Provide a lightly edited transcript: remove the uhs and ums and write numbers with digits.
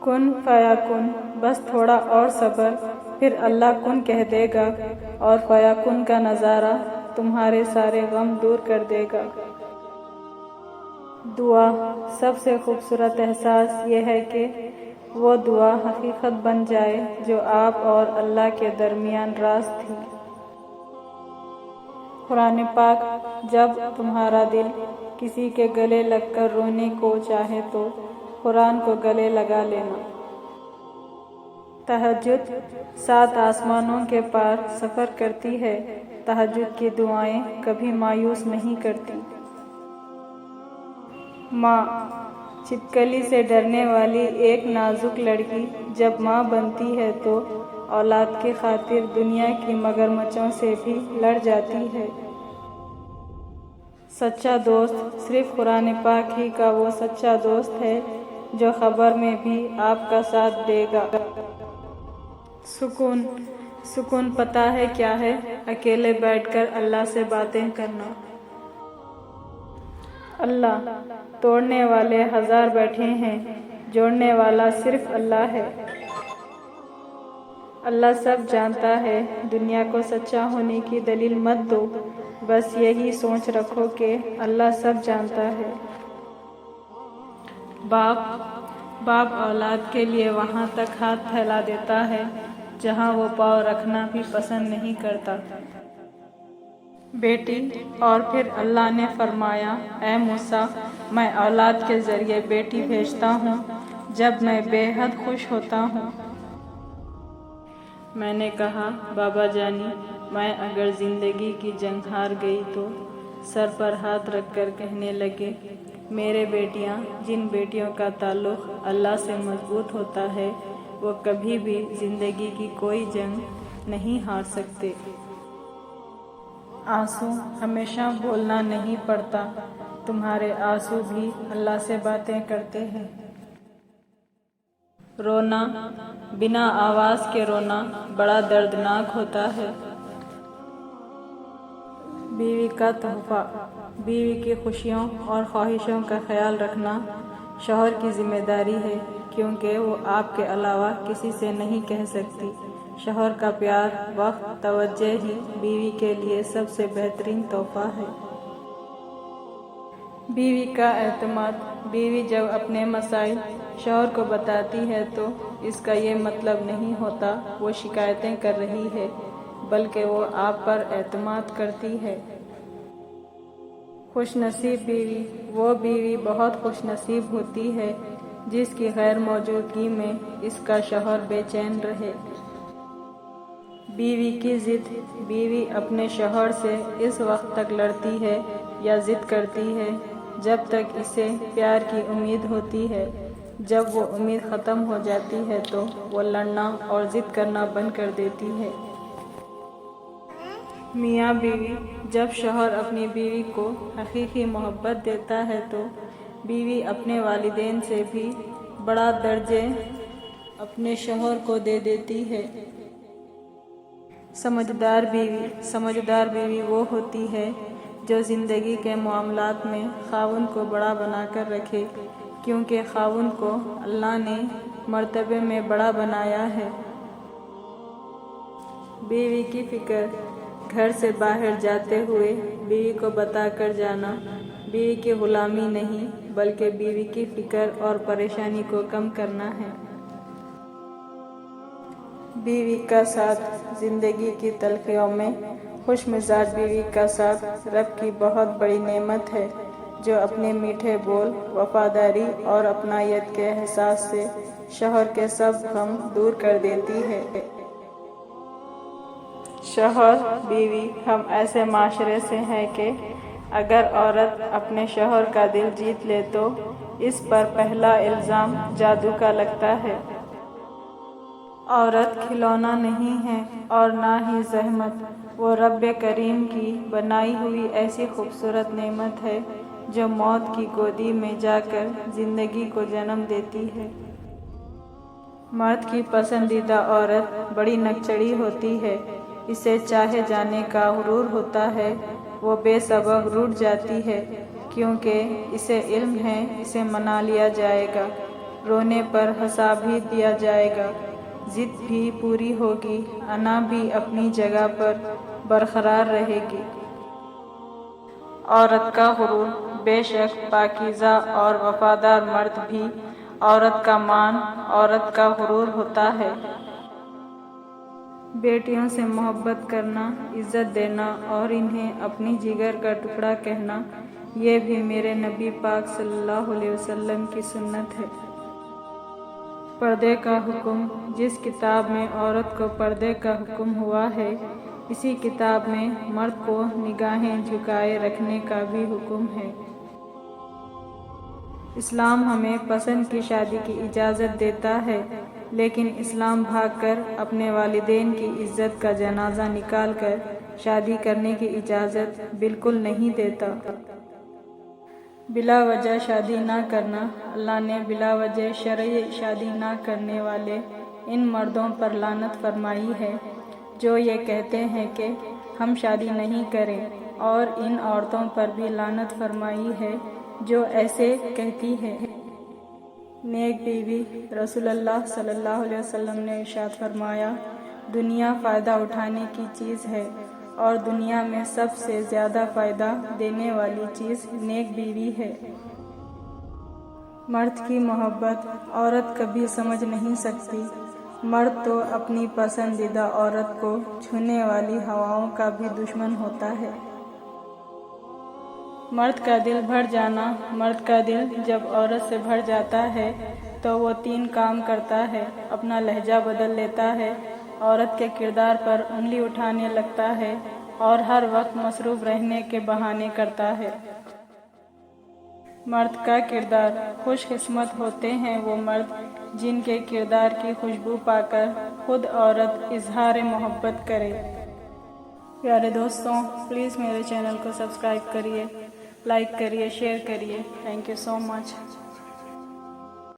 کن فیکن، بس تھوڑا اور صبر، پھر اللہ کن کہہ دے گا اور فیکن کا نظارہ تمہارے سارے غم دور کر دے گا۔ دعا، سب سے خوبصورت احساس یہ ہے کہ وہ دعا حقیقت بن جائے جو آپ اور اللہ کے درمیان راز تھی۔ قرآن پاک، جب تمہارا دل کسی کے گلے لگ کر رونے کو چاہے تو قرآن کو گلے لگا لینا۔ تہجد 7 آسمانوں کے پار سفر کرتی ہے۔ تہجد کی دعائیں کبھی مایوس نہیں کرتی۔ ماں، چھپکلی سے ڈرنے والی ایک نازک لڑکی جب ماں بنتی ہے تو اولاد کی خاطر دنیا کی مگرمچھوں سے بھی لڑ جاتی ہے۔ سچا دوست صرف قرآن پاک ہی کا وہ سچا دوست ہے جو خبر میں بھی آپ کا ساتھ دے گا۔ سکون پتہ ہے کیا ہے؟ اکیلے بیٹھ کر اللہ سے باتیں کرنا۔ اللہ، توڑنے والے ہزار بیٹھے ہیں، جوڑنے والا صرف اللہ ہے۔ اللہ سب جانتا ہے، دنیا کو سچا ہونے کی دلیل مت دو، بس یہی سوچ رکھو کہ اللہ سب جانتا ہے۔ باپ اولاد کے لیے وہاں تک ہاتھ پھیلا دیتا ہے جہاں وہ پاؤں رکھنا بھی پسند نہیں کرتا۔ بیٹی، اور پھر اللہ نے فرمایا، اے موسیٰ، میں اولاد کے ذریعے بیٹی بھیجتا ہوں جب میں بے حد خوش ہوتا ہوں۔ میں نے کہا، بابا جانی، میں اگر زندگی کی جنگ ہار گئی تو سر پر ہاتھ رکھ کر کہنے لگے، میرے بیٹیاں، جن بیٹیوں کا تعلق اللہ سے مضبوط ہوتا ہے وہ کبھی بھی زندگی کی کوئی جنگ نہیں ہار سکتے۔ آنسو ہمیشہ بولنا نہیں پڑتا، تمہارے آنسو بھی اللہ سے باتیں کرتے ہیں۔ رونا، بنا آواز کے رونا بڑا دردناک ہوتا ہے۔ بیوی کا تحفہ، بیوی کی خوشیوں اور خواہشوں کا خیال رکھنا شوہر کی ذمہ داری ہے، کیونکہ وہ آپ کے علاوہ کسی سے نہیں کہہ سکتی۔ شوہر کا پیار، وقت، توجہ ہی بیوی کے لیے سب سے بہترین تحفہ ہے۔ بیوی کا اعتماد، بیوی جب اپنے مسائل شوہر کو بتاتی ہے تو اس کا یہ مطلب نہیں ہوتا وہ شکایتیں کر رہی ہے، بلکہ وہ آپ پر اعتماد کرتی ہے۔ خوش نصیب بیوی، وہ بیوی بہت خوش نصیب ہوتی ہے جس کی غیر موجودگی میں اس کا شوہر بے چین رہے۔ بیوی کی ضد، بیوی اپنے شوہر سے اس وقت تک لڑتی ہے یا ضد کرتی ہے جب تک اسے پیار کی امید ہوتی ہے۔ جب وہ امید ختم ہو جاتی ہے تو وہ لڑنا اور ضد کرنا بند کر دیتی ہے۔ میاں بیوی، جب شوہر اپنی بیوی کو حقیقی محبت دیتا ہے تو بیوی اپنے والدین سے بھی بڑا درجہ اپنے شوہر کو دے دیتی ہے۔ سمجھدار بیوی وہ ہوتی ہے جو زندگی کے معاملات میں خاوند کو بڑا بنا کر رکھے، کیونکہ خاوند کو اللہ نے مرتبے میں بڑا بنایا ہے۔ بیوی کی فکر، گھر سے باہر جاتے ہوئے بیوی کو بتا کر جانا بیوی کی غلامی نہیں بلکہ بیوی کی فکر اور پریشانی کو کم کرنا ہے۔ بیوی کا ساتھ، زندگی کی تلخیوں میں خوش مزاج بیوی کا ساتھ رب کی بہت بڑی نعمت ہے جو اپنے میٹھے بول، وفاداری اور اپنائیت کے احساس سے شوہر کے سب غم دور کر دیتی ہے۔ شوہر بیوی، ہم ایسے معاشرے سے ہیں کہ اگر عورت اپنے شوہر کا دل جیت لے تو اس پر پہلا الزام جادو کا لگتا ہے۔ عورت کھلونا نہیں ہے اور نہ ہی زحمت، وہ رب کریم کی بنائی ہوئی ایسی خوبصورت نعمت ہے جو موت کی گودی میں جا کر زندگی کو جنم دیتی ہے۔ مرد کی پسندیدہ عورت بڑی نکچڑی ہوتی ہے، اسے چاہے جانے کا غرور ہوتا ہے، وہ بے سبب روٹھ جاتی ہے کیونکہ اسے علم ہے اسے منا لیا جائے گا، رونے پر ہنسا بھی دیا جائے گا، ضد بھی پوری ہوگی، انا بھی اپنی جگہ پر برقرار رہے گی۔ عورت کا غرور، بے شک پاکیزہ اور وفادار مرد بھی عورت کا مان، عورت کا غرور ہوتا ہے۔ بیٹیوں سے محبت کرنا، عزت دینا اور انہیں اپنی جگر کا ٹکڑا کہنا، یہ بھی میرے نبی پاک صلی اللہ علیہ وسلم کی سنت ہے۔ پردے کا حکم، جس کتاب میں عورت کو پردے کا حکم ہوا ہے، اسی کتاب میں مرد کو نگاہیں جھکائے رکھنے کا بھی حکم ہے۔ اسلام ہمیں پسند کی شادی کی اجازت دیتا ہے، لیکن اسلام بھاگ کر اپنے والدین کی عزت کا جنازہ نکال کر شادی کرنے کی اجازت بالکل نہیں دیتا۔ بلا وجہ شادی نہ کرنا، اللہ نے بلا وجہ شرعی شادی نہ کرنے والے ان مردوں پر لعنت فرمائی ہے جو یہ کہتے ہیں کہ ہم شادی نہیں کریں، اور ان عورتوں پر بھی لعنت فرمائی ہے جو ایسے کہتی ہے۔ نیک بیوی، رسول اللہ صلی اللہ علیہ وسلم نے ارشاد فرمایا، دنیا فائدہ اٹھانے کی چیز ہے اور دنیا میں سب سے زیادہ فائدہ دینے والی چیز نیک بیوی ہے۔ مرد کی محبت عورت کبھی سمجھ نہیں سکتی، مرد تو اپنی پسندیدہ عورت کو چھونے والی ہواؤں کا بھی دشمن ہوتا ہے۔ مرد کا دل بھر جانا، مرد کا دل جب عورت سے بھر جاتا ہے تو وہ 3 کام کرتا ہے۔ اپنا لہجہ بدل لیتا ہے، عورت کے کردار پر انگلی اٹھانے لگتا ہے اور ہر وقت مصروف رہنے کے بہانے کرتا ہے۔ مرد کا کردار، خوش قسمت ہوتے ہیں وہ مرد جن کے کردار کی خوشبو پا کر خود عورت اظہار محبت کرے۔ پیارے دوستوں، پلیز میرے چینل کو سبسکرائب کریے، لائک کریے، شیئر کریے۔ Thank you so much.